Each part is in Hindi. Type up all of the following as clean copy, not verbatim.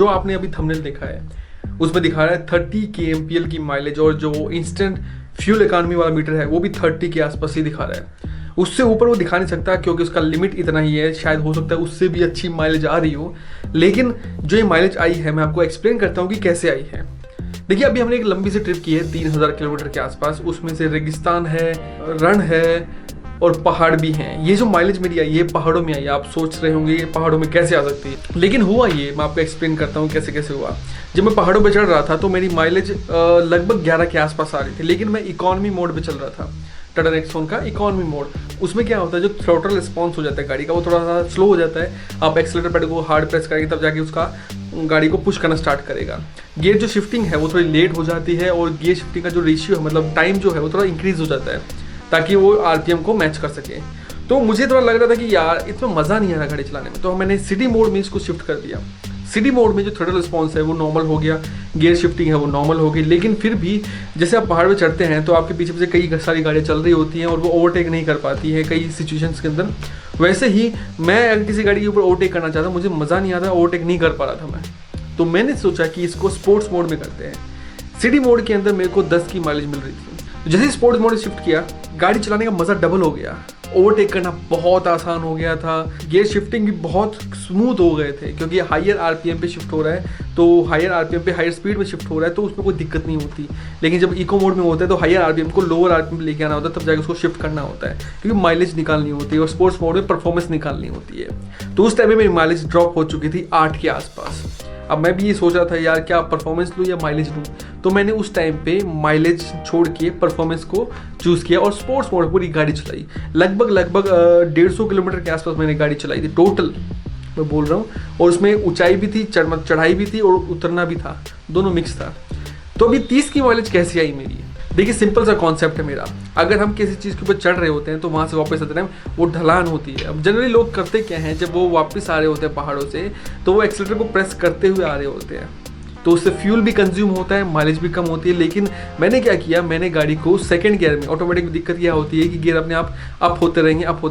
जो आपने अभी थंबनेल देखा है उसमें दिखा रहा है 30 kmpl की माइलेज, और जो इंस्टेंट फ्यूल इकॉनमी वाला मीटर है वो भी 30 के आसपास ही दिखा रहा है। उससे ऊपर वो दिखा नहीं सकता क्योंकि उसका लिमिट इतना ही है, शायद हो सकता है उससे भी अच्छी माइलेज आ रही हो। लेकिन जो ये माइलेज आई है मैं आपको एक्सप्लेन करता हूँ कि कैसे आई है। देखिए, अभी हमने एक लंबी सी ट्रिप की है 3000 किलोमीटर के आसपास, उसमें से रेगिस्तान है, रण है और पहाड़ भी हैं। ये जो माइलेज मेरी आई है पहाड़ों में आई है। आप सोच रहे होंगे ये पहाड़ों में कैसे आ सकती है, लेकिन हुआ ये मैं आपको एक्सप्लेन करता हूँ कैसे कैसे हुआ। जब मैं पहाड़ों पे चढ़ रहा था तो मेरी माइलेज लगभग 11 के आसपास आ रही थी, लेकिन मैं इकॉनमी मोड पे चल रहा था। टाटा नेक्सॉन का इकॉनमी मोड, उसमें क्या होता है जो थ्रोटल रिस्पॉन्स हो जाता है गाड़ी का वो थोड़ा सा स्लो हो जाता है। आप एक्सीलरेटर पैड को हार्ड प्रेस करेंगे तब जाके उसका गाड़ी को पुश करना स्टार्ट करेगा। गियर जो शिफ्टिंग है वो थोड़ी लेट हो जाती है, और गियर शिफ्टिंग का जो रेशियो है मतलब टाइम जो है वो थोड़ा इंक्रीज हो जाता है ताकि वो आरपीएम को मैच कर सके। तो मुझे थोड़ा लग रहा था कि यार इसमें मज़ा नहीं आ रहा गाड़ी चलाने में, तो मैंने सिटी मोड में इसको शिफ्ट कर दिया। सिटी मोड में जो थ्रोटल रिस्पॉन्स है वो नॉर्मल हो गया, गियर शिफ्टिंग है वो नॉर्मल हो गई। लेकिन फिर भी जैसे आप पहाड़ पे चढ़ते हैं तो आपके पीछे पीछे कई सारी गाड़ियाँ चल रही होती हैं और वो ओवरटेक नहीं कर पाती है कई सिचुएशंस के अंदर। वैसे ही मैं अगर किसी गाड़ी के ऊपर ओवरटेक करना चाहता, मुझे मज़ा नहीं आता, ओवरटेक नहीं कर पा रहा था मैं। तो मैंने सोचा कि इसको स्पोर्ट्स मोड में करते हैं। सिटी मोड के अंदर मेरे को 10 की माइलेज मिल रही थी, जैसे ही स्पोर्ट्स मोड शिफ्ट किया गाड़ी चलाने का मज़ा डबल हो गया। ओवरटेक करना बहुत आसान हो गया था, गियर शिफ्टिंग भी बहुत स्मूथ हो गए थे क्योंकि हायर आरपीएम पे शिफ्ट हो रहा है। तो हायर आरपीएम पे हायर स्पीड में शिफ्ट हो रहा है तो उसमें कोई दिक्कत नहीं होती। लेकिन जब इको मोड में होता है तो हायर आरपीएम को लोअर आरपीएम पे लेके आना होता है, तब जाके उसको शिफ्ट करना होता है क्योंकि माइलेज निकालनी होती है और स्पोर्ट्स मोड में परफॉर्मेंस निकालनी होती है। तो उस टाइम में मेरी माइलेज ड्रॉप हो चुकी थी 8 के आसपास। अब मैं भी ये सोच रहा था यार क्या परफॉर्मेंस लूँ या माइलेज लूँ, तो मैंने उस टाइम पे माइलेज छोड़ के परफॉर्मेंस को चूज़ किया और स्पोर्ट्स मोड पूरी गाड़ी चलाई। लगभग 150 किलोमीटर के आसपास मैंने गाड़ी चलाई थी टोटल मैं बोल रहा हूँ, और उसमें ऊंचाई भी थी, चढ़ाई भी थी और उतरना भी था, दोनों मिक्स था। तो अभी 30 की माइलेज कैसे आई मेरी? देखिए, सिंपल सा कॉन्सेप्ट है मेरा। अगर हम किसी चीज़ के ऊपर चढ़ रहे होते हैं तो वहाँ से वापस आते टाइम वो ढलान होती है। अब जनरली लोग करते क्या हैं, जब वो वापस आ रहे होते हैं पहाड़ों से तो वो एक्सीलरेटर को प्रेस करते हुए आ रहे होते हैं, तो उससे फ्यूल भी कंज्यूम होता है, माइलेज भी कम होती है। लेकिन मैंने क्या किया, मैंने गाड़ी को सेकंड गियर में, ऑटोमेटिक में दिक्कत यह होती है कि गियर अपने आप अप होते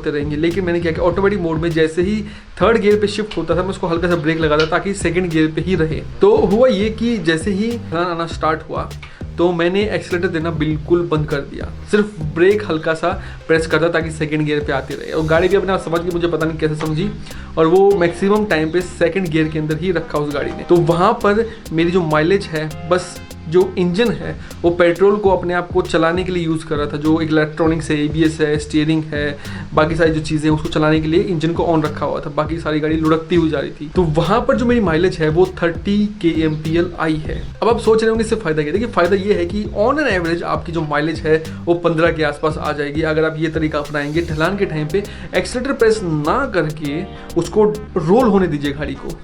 रहेंगे। लेकिन मैंने क्या किया, ऑटोमेटिक मोड में जैसे ही थर्ड गियर पे शिफ्ट होता था मैं उसको हल्का सा ब्रेक लगाता ताकि सेकंड गियर पे ही रहे। तो हुआ ये कि जैसे ही ढलान आना स्टार्ट हुआ तो मैंने एक्सीलरेटर देना बिल्कुल बंद कर दिया, सिर्फ ब्रेक हल्का सा प्रेस करता ताकि सेकंड गियर पे आती रहे। और गाड़ी भी अपने आप समझ गई, मुझे पता नहीं कैसे समझी, और वो मैक्सिमम टाइम पे सेकंड गियर के अंदर ही रखा उस गाड़ी ने। तो वहाँ पर मेरी जो माइलेज है, बस जो इंजन है वो पेट्रोल को अपने आप को चलाने के लिए यूज़ कर रहा था। जो इलेक्ट्रॉनिक्स है, ABS है, स्टीयरिंग है, बाकी सारी जो चीज़ें उसको चलाने के लिए इंजन को ऑन रखा हुआ था, बाकी सारी गाड़ी लुढ़कती हुई जा रही थी। तो वहाँ पर जो मेरी माइलेज है वो 30 kmpl आई है। अब आप सोच रहे होंगे इससे फ़ायदा क्या? देखिए, फ़ायदा ये है कि ऑन एन एवरेज आपकी जो माइलेज है वो 15 के आसपास आ जाएगी अगर आप ये तरीका अपनाएंगे। ढलान के टाइम पे एक्सीलरेटर प्रेस ना करके उसको रोल होने दीजिए गाड़ी को।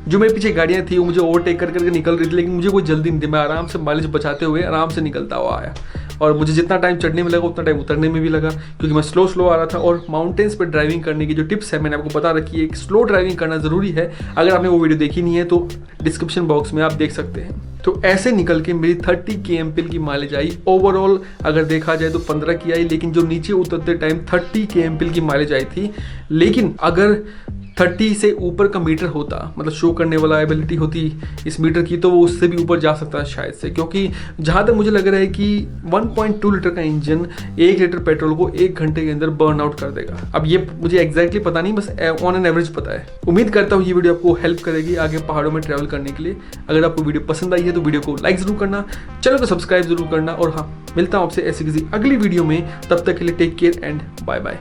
जो मेरे पीछे गाड़ियाँ थी वो मुझे ओवरटेक करके निकल रही थी, लेकिन मुझे कोई जल्दी नहीं थी। मैं आराम से माइलेज बचाते हुए आराम से निकलता हुआ आया, और मुझे जितना टाइम चढ़ने में लगा उतना टाइम उतरने में भी लगा क्योंकि मैं स्लो आ रहा था। और माउंटेन्स पर ड्राइविंग करने की जो टिप्स है मैंने आपको बता रखी है, स्लो ड्राइविंग करना ज़रूरी है। अगर आपने वो वीडियो देखी नहीं है तो डिस्क्रिप्शन बॉक्स में आप देख सकते हैं। तो ऐसे निकल के मेरी 30 kmpl की माइलेज आई। ओवरऑल अगर देखा जाए तो 15 की आई, लेकिन जो नीचे उतरते टाइम 30 kmpl की माइलेज आई थी। लेकिन अगर 30 से ऊपर का मीटर होता, मतलब शो करने वाला एबिलिटी होती इस मीटर की, तो वो उससे भी ऊपर जा सकता है शायद से, क्योंकि जहाँ तक मुझे लग रहा है कि 1.2 लीटर का इंजन 1 लीटर पेट्रोल को 1 घंटे के अंदर बर्न आउट कर देगा। अब ये मुझे एग्जैक्टली पता नहीं, बस ऑन एन एवरेज पता है। उम्मीद करता हूँ ये वीडियो आपको हेल्प करेगी आगे पहाड़ों में ट्रैवल करने के लिए। अगर आपको वीडियो पसंद आई है तो वीडियो को लाइक ज़रूर करना, चैनल को सब्सक्राइब जरूर करना, और हाँ, मिलता हूँ आपसे ऐसी किसी अगली वीडियो में। तब तक के लिए take care and bye bye.